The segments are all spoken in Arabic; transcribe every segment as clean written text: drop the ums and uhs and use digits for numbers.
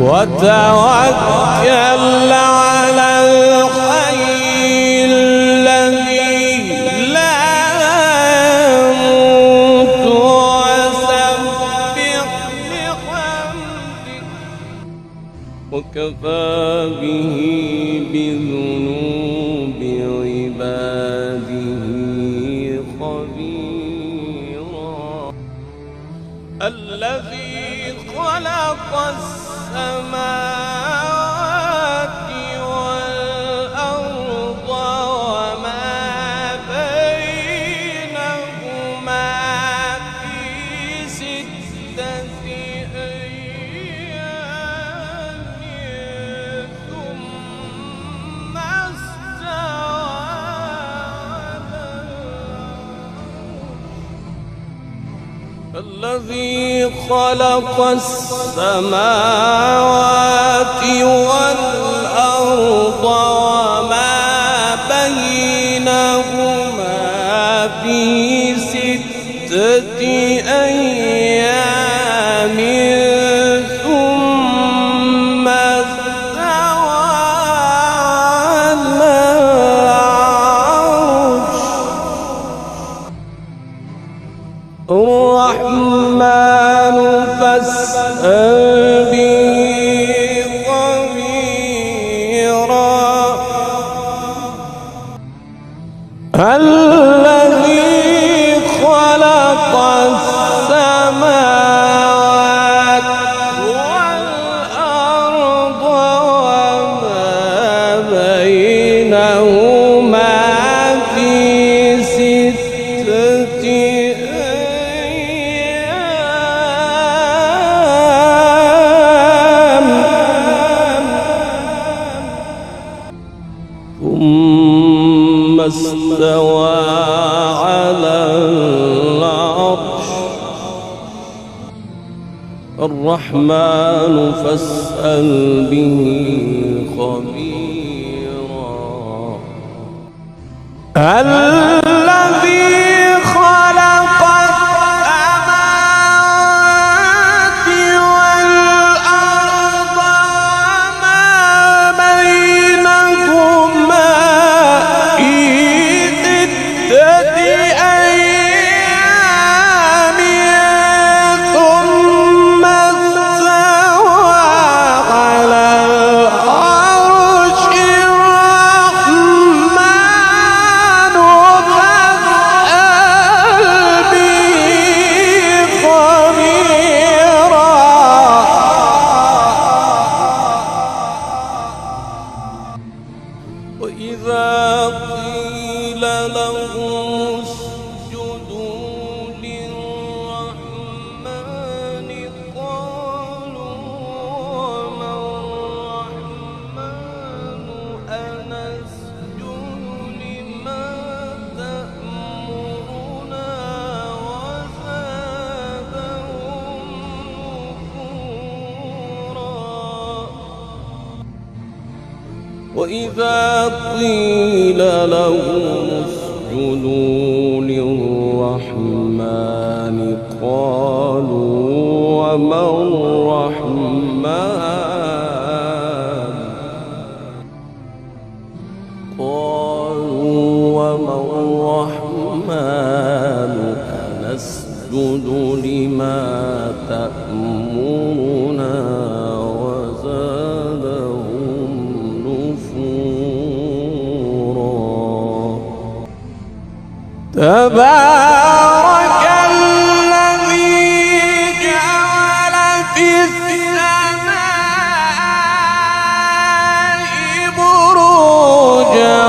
وتوكل على الحي الذي لا يموت وسبح بحمده وكفى به بذنوب عباده خبيرا. الذي خلق السماوات والأرض وما بينهما في 6 أيام ثم استوى على الذي خلق السماوات والأرض وما بينهما في 6 أيام ثم استوى على العرش. الرحمن فاسأل به خبيرا. الذي خلق السماوات والأرض وما بينهما في 6 أيام ثم استوى على العرش. الرحمن فاسأل به خبيرا. الذي خلق السماوات والأرض وما بينهما في 6 أيام ثم استوى على العرش. الرحمن فاسأل به خبيرا. وإذا قيل لهم اسجدوا للرحمن قالوا وما الرحمن أنسجد لما تأمرنا وزادهم نفورا. وإذا قيل لهم اسجدوا للرحمن قالوا وما الرحمن أنسجد لما تأمرنا وزادهم نفورا. تبارك الذي جعل في السماء بروجا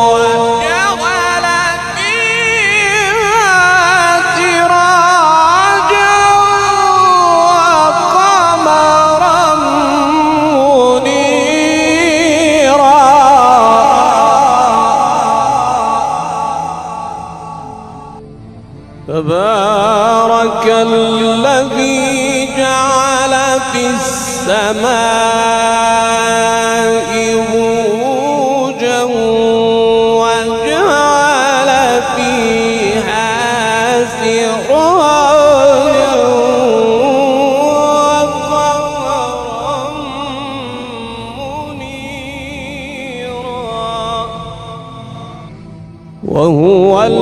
وجعل فيها سراجا وقمرا منيرا. تبارك الذي جعل في السماء بروجا وجعل فيها سراجا وقمرا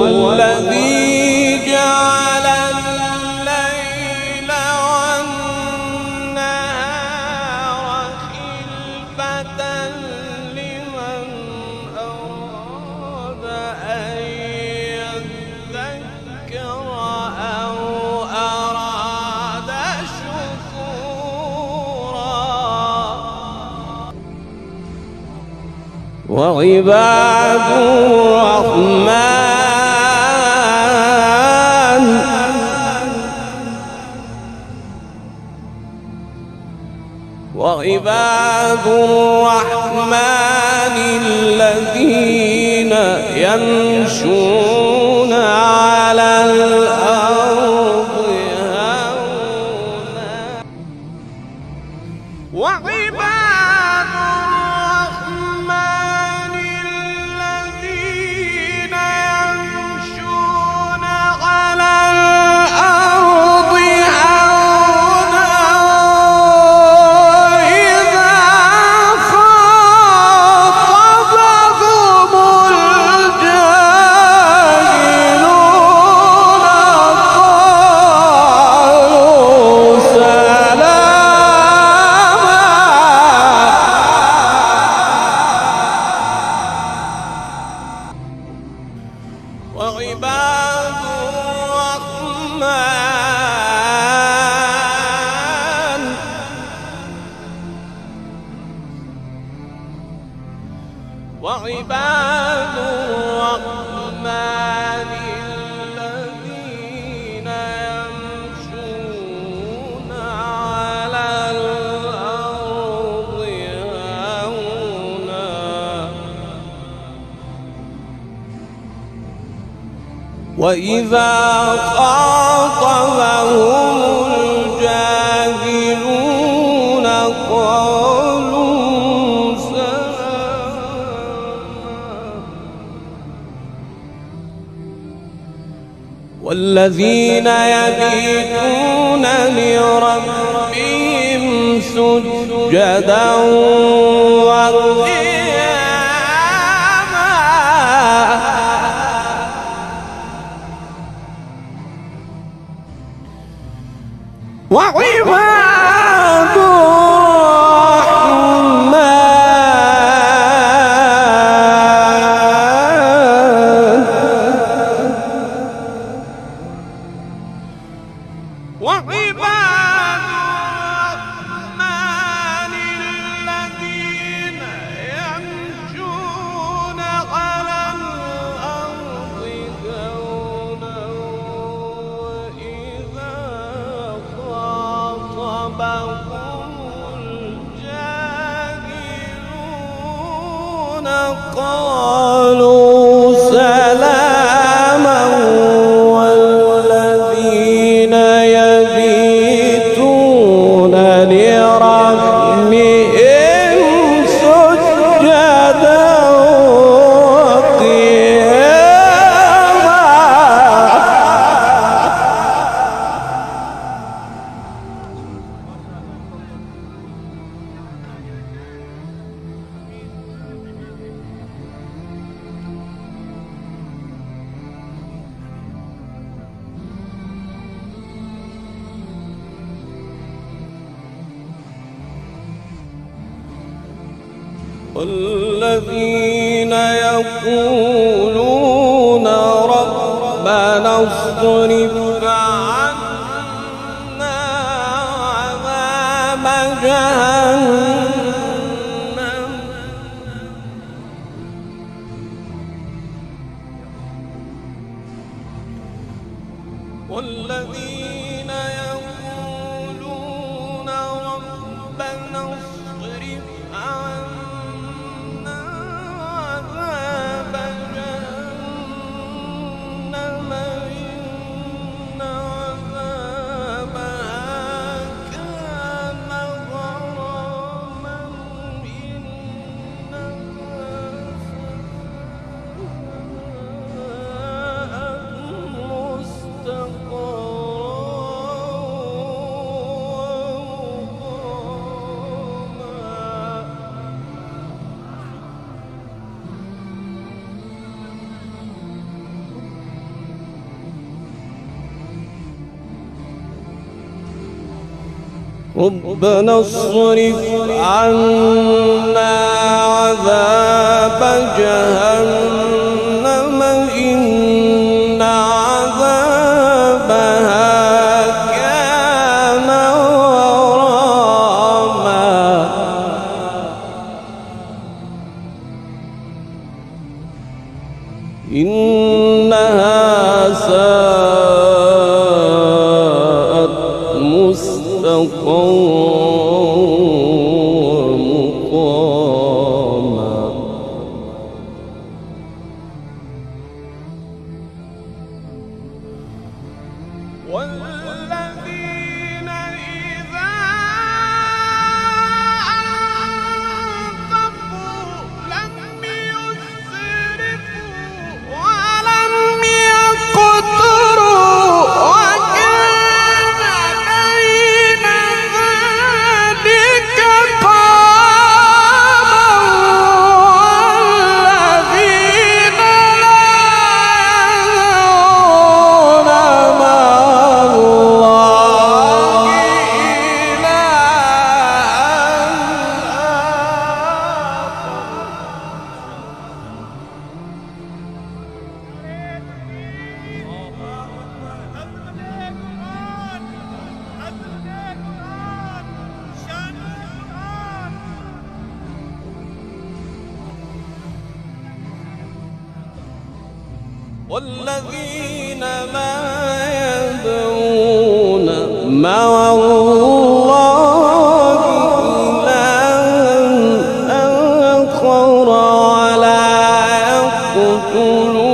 الذي جعل الليل والنهار خلفة لمن أراد أن يذكر أو أراد شكورا وعباد الرحمن الذين يمشون على الأرض هونا وعباد الرحمن الذين يمشون على الأرض هونا إذا خاطبهم الجاهلون قالوا سلاما وعباد الرحمن الذين يمشون على الأرض هونا وإذا خاطبهم الجاهلون قالوا سلاما والذين يبيتون لربهم سجدا وقياما وعباد الرحمن الذين يمشون على الأرض هونا وإذا خاطبهم الجاهلون قالوا سلاما والذين يبيتون لربهم سجدا والذين يقولون ربنا اصرف عنا عذاب جهنم والذين يقولون ربنا اصرف عنا عذاب جهنم إن عذابها كان غراما إنها ساءت مستقرا ربنا اصرف عنا عذاب جهنم إن عذابها كان غراما إنها ساءت مستقرا ومقاما والذين إذا أنفقوا لم يسرفوا ولم يقتروا وكان بين ذلك قواما والذين لا يدعون مع الله والذين لا يدعون مع الله إلها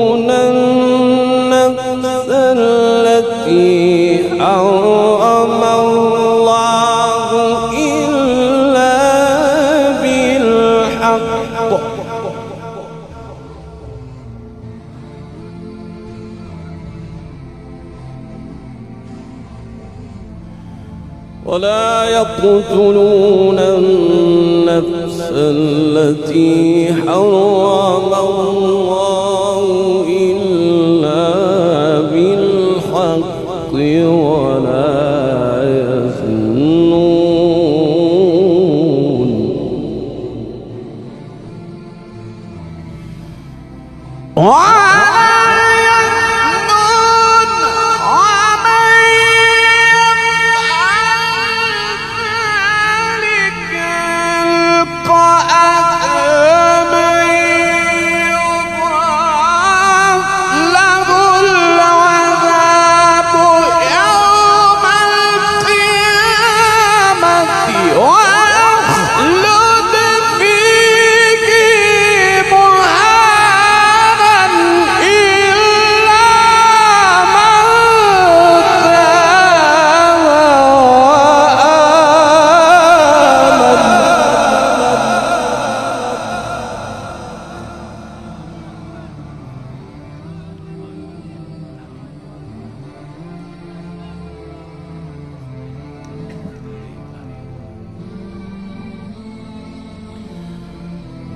آخر ولا يقتلون النفس التي حرم الله إلا بالحق ولا يقتلون النفس التي حرم الله إلا بالحق ولا يزنون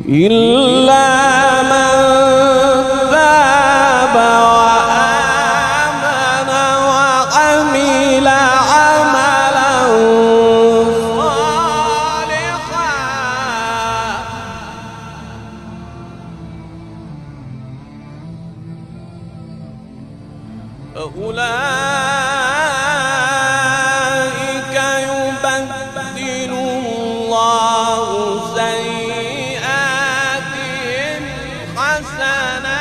إلا من تاب وآمن وعمل عملا صالحا فأولئك يبدل الله سيئاتهم حسنات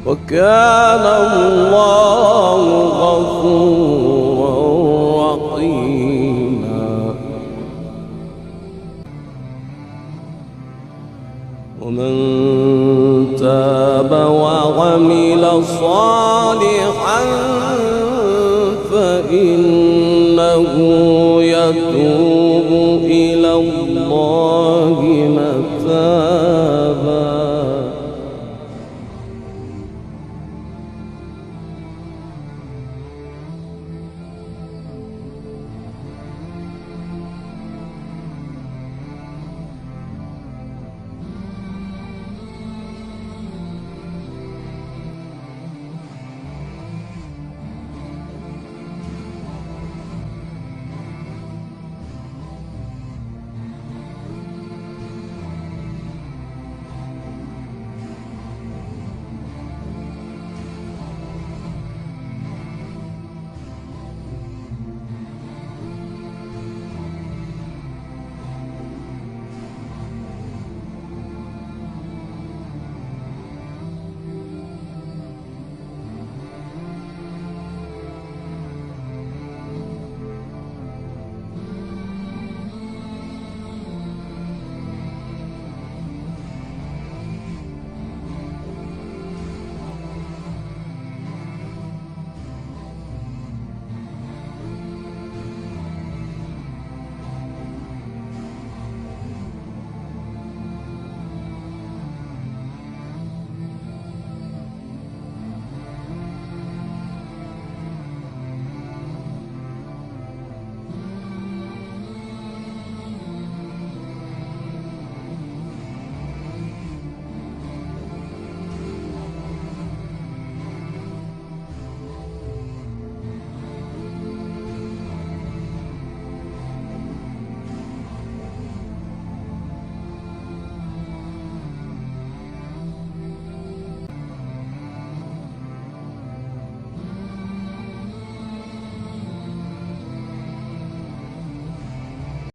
وكان الله غفورا رحيما ومن تاب وعمل صالحا